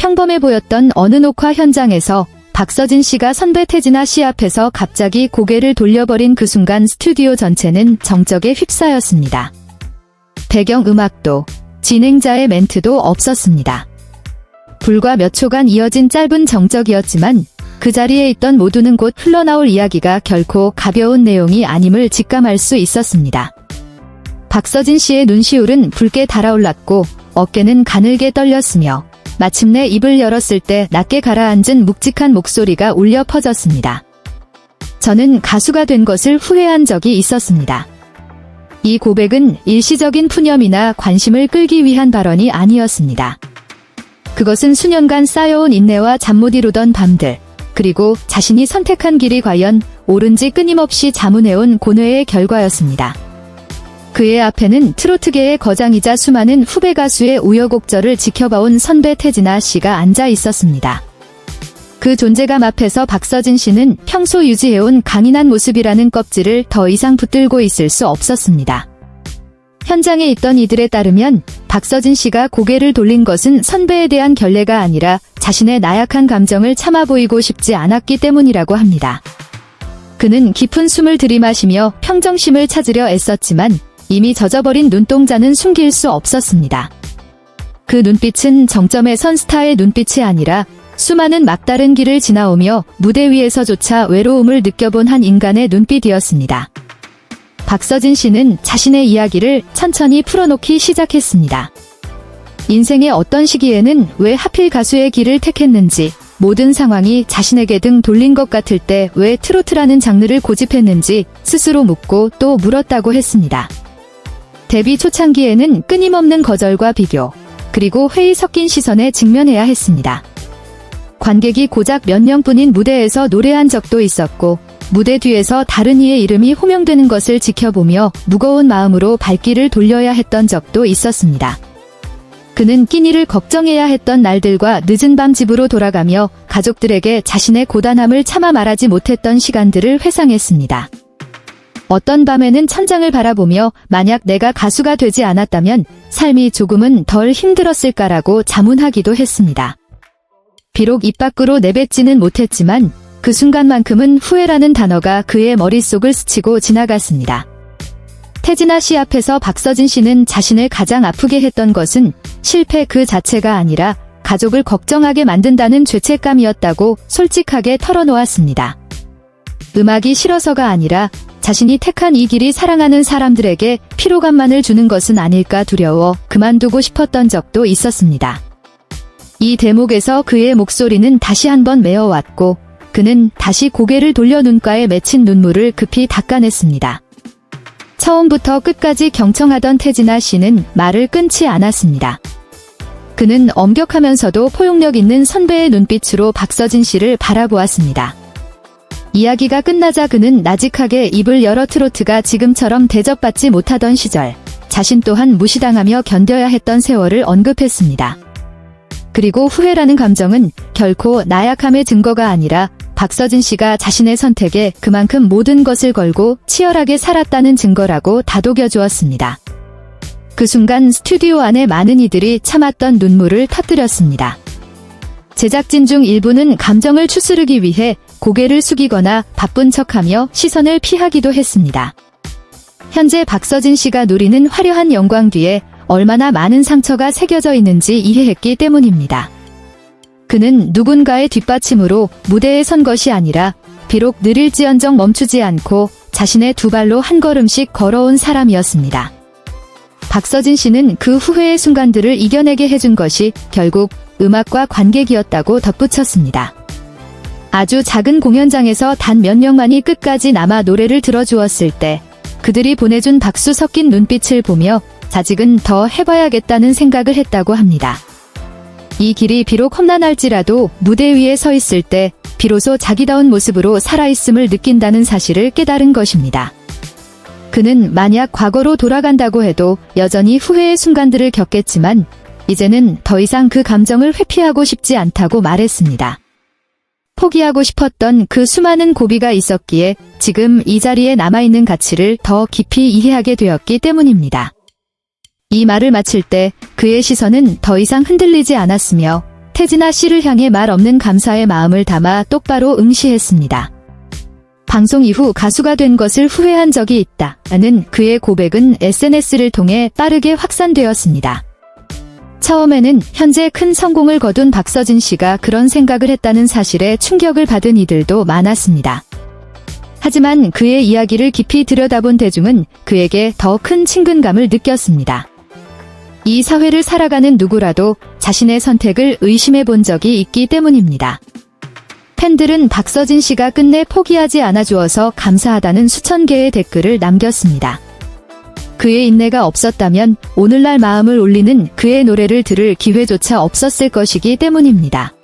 평범해 보였던 어느 녹화 현장에서 박서진 씨가 선배 태진아 씨 앞에서 갑자기 고개를 돌려버린 그 순간 스튜디오 전체는 정적에 휩싸였습니다. 배경 음악도, 진행자의 멘트도 없었습니다. 불과 몇 초간 이어진 짧은 정적이었지만 그 자리에 있던 모두는 곧 흘러나올 이야기가 결코 가벼운 내용이 아님을 직감할 수 있었습니다. 박서진 씨의 눈시울은 붉게 달아올랐고 어깨는 가늘게 떨렸으며 마침내 입을 열었을 때 낮게 가라앉은 묵직한 목소리가 울려 퍼졌습니다. 저는 가수가 된 것을 후회한 적이 있었습니다. 이 고백은 일시적인 푸념이나 관심을 끌기 위한 발언이 아니었습니다. 그것은 수년간 쌓여온 인내와 잠 못 이루던 밤들, 그리고 자신이 선택한 길이 과연 옳은지 끊임없이 자문해온 고뇌의 결과였습니다. 그의 앞에는 트로트계의 거장이자 수많은 후배 가수의 우여곡절을 지켜봐온 선배 태진아 씨가 앉아 있었습니다. 그 존재감 앞에서 박서진 씨는 평소 유지해온 강인한 모습이라는 껍질을 더 이상 붙들고 있을 수 없었습니다. 현장에 있던 이들에 따르면 박서진 씨가 고개를 돌린 것은 선배에 대한 결례가 아니라 자신의 나약한 감정을 참아 보이고 싶지 않았기 때문이라고 합니다. 그는 깊은 숨을 들이마시며 평정심을 찾으려 애썼지만 이미 젖어버린 눈동자는 숨길 수 없었습니다. 그 눈빛은 정점에 선 스타의 눈빛이 아니라 수많은 막다른 길을 지나오며 무대 위에서조차 외로움을 느껴본 한 인간의 눈빛이었습니다. 박서진 씨는 자신의 이야기를 천천히 풀어놓기 시작했습니다. 인생의 어떤 시기에는 왜 하필 가수의 길을 택했는지, 모든 상황이 자신에게 등 돌린 것 같을 때 왜 트로트라는 장르를 고집했는지 스스로 묻고 또 물었다고 했습니다. 데뷔 초창기에는 끊임없는 거절과 비교, 그리고 회의 섞인 시선에 직면해야 했습니다. 관객이 고작 몇 명뿐인 무대에서 노래한 적도 있었고 무대 뒤에서 다른 이의 이름이 호명되는 것을 지켜보며 무거운 마음으로 발길을 돌려야 했던 적도 있었습니다. 그는 끼니를 걱정해야 했던 날들과 늦은 밤 집으로 돌아가며 가족들에게 자신의 고단함을 참아 말하지 못했던 시간들을 회상했습니다. 어떤 밤에는 천장을 바라보며 만약 내가 가수가 되지 않았다면 삶이 조금은 덜 힘들었을까라고 자문하기도 했습니다. 비록 입 밖으로 내뱉지는 못했지만 그 순간만큼은 후회라는 단어가 그의 머릿속을 스치고 지나갔습니다. 태진아 씨 앞에서 박서진 씨는 자신을 가장 아프게 했던 것은 실패 그 자체가 아니라 가족을 걱정하게 만든다는 죄책감이었다고 솔직하게 털어놓았습니다. 음악이 싫어서가 아니라 자신이 택한 이 길이 사랑하는 사람들에게 피로감만을 주는 것은 아닐까 두려워 그만두고 싶었던 적도 있었습니다. 이 대목에서 그의 목소리는 다시 한번 메어왔고 그는 다시 고개를 돌려 눈가에 맺힌 눈물을 급히 닦아냈습니다. 처음부터 끝까지 경청하던 태진아 씨는 말을 끊지 않았습니다. 그는 엄격하면서도 포용력 있는 선배의 눈빛으로 박서진 씨를 바라보았습니다. 이야기가 끝나자 그는 나직하게 입을 열어 트로트가 지금처럼 대접받지 못하던 시절, 자신 또한 무시당하며 견뎌야 했던 세월을 언급했습니다. 그리고 후회라는 감정은 결코 나약함의 증거가 아니라 박서진 씨가 자신의 선택에 그만큼 모든 것을 걸고 치열하게 살았다는 증거라고 다독여 주었습니다. 그 순간 스튜디오 안에 많은 이들이 참았던 눈물을 터뜨렸습니다. 제작진 중 일부는 감정을 추스르기 위해 고개를 숙이거나 바쁜 척하며 시선을 피하기도 했습니다. 현재 박서진 씨가 누리는 화려한 영광 뒤에 얼마나 많은 상처가 새겨져 있는지 이해했기 때문입니다. 그는 누군가의 뒷받침으로 무대에 선 것이 아니라 비록 느릴지언정 멈추지 않고 자신의 두 발로 한 걸음씩 걸어온 사람이었습니다. 박서진 씨는 그 후회의 순간들을 이겨내게 해준 것이 결국 음악과 관객이었다고 덧붙였습니다. 아주 작은 공연장에서 단 몇 명만이 끝까지 남아 노래를 들어주었을 때 그들이 보내준 박수 섞인 눈빛을 보며 자직은 더 해봐야겠다는 생각을 했다고 합니다. 이 길이 비록 험난할지라도 무대 위에 서 있을 때 비로소 자기다운 모습으로 살아있음을 느낀다는 사실을 깨달은 것입니다. 그는 만약 과거로 돌아간다고 해도 여전히 후회의 순간들을 겪겠지만 이제는 더 이상 그 감정을 회피하고 싶지 않다고 말했습니다. 포기하고 싶었던 그 수많은 고비가 있었기에 지금 이 자리에 남아있는 가치를 더 깊이 이해하게 되었기 때문입니다. 이 말을 마칠 때 그의 시선은 더 이상 흔들리지 않았으며 태진아 씨를 향해 말 없는 감사의 마음을 담아 똑바로 응시했습니다. 방송 이후 가수가 된 것을 후회한 적이 있다는 그의 고백은 SNS를 통해 빠르게 확산되었습니다. 처음에는 현재 큰 성공을 거둔 박서진 씨가 그런 생각을 했다는 사실에 충격을 받은 이들도 많았습니다. 하지만 그의 이야기를 깊이 들여다본 대중은 그에게 더 큰 친근감을 느꼈습니다. 이 사회를 살아가는 누구라도 자신의 선택을 의심해 본 적이 있기 때문입니다. 팬들은 박서진 씨가 끝내 포기하지 않아 주어서 감사하다는 수천 개의 댓글을 남겼습니다. 그의 인내가 없었다면 오늘날 마음을 울리는 그의 노래를 들을 기회조차 없었을 것이기 때문입니다.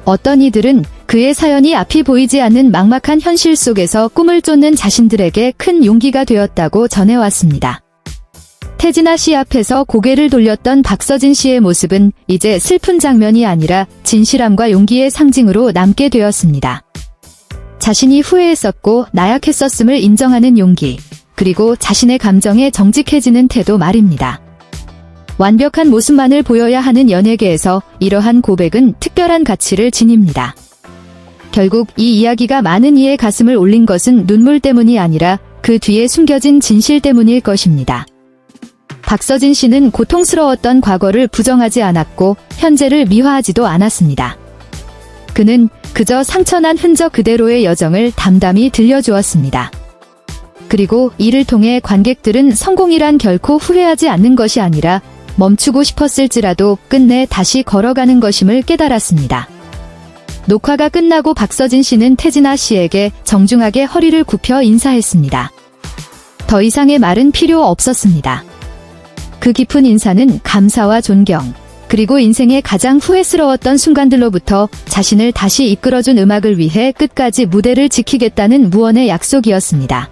어떤 이들은 그의 사연이 앞이 보이지 않는 막막한 현실 속에서 꿈을 쫓는 자신들에게 큰 용기가 되었다고 전해왔습니다. 태진아 씨 앞에서 고개를 돌렸던 박서진 씨의 모습은 이제 슬픈 장면이 아니라 진실함과 용기의 상징으로 남게 되었습니다. 자신이 후회했었고 나약했었음을 인정하는 용기, 그리고 자신의 감정에 정직해지는 태도 말입니다. 완벽한 모습만을 보여야 하는 연예계에서 이러한 고백은 특별한 가치를 지닙니다. 결국 이 이야기가 많은 이의 가슴을 울린 것은 눈물 때문이 아니라 그 뒤에 숨겨진 진실 때문일 것입니다. 박서진 씨는 고통스러웠던 과거를 부정하지 않았고 현재를 미화하지도 않았습니다. 그는 그저 상처난 흔적 그대로의 여정을 담담히 들려주었습니다. 그리고 이를 통해 관객들은 성공이란 결코 후회하지 않는 것이 아니라 멈추고 싶었을지라도 끝내 다시 걸어가는 것임을 깨달았습니다. 녹화가 끝나고 박서진 씨는 태진아 씨에게 정중하게 허리를 굽혀 인사했습니다. 더 이상의 말은 필요 없었습니다. 그 깊은 인사는 감사와 존경, 그리고 인생의 가장 후회스러웠던 순간들로부터 자신을 다시 이끌어준 음악을 위해 끝까지 무대를 지키겠다는 무언의 약속이었습니다.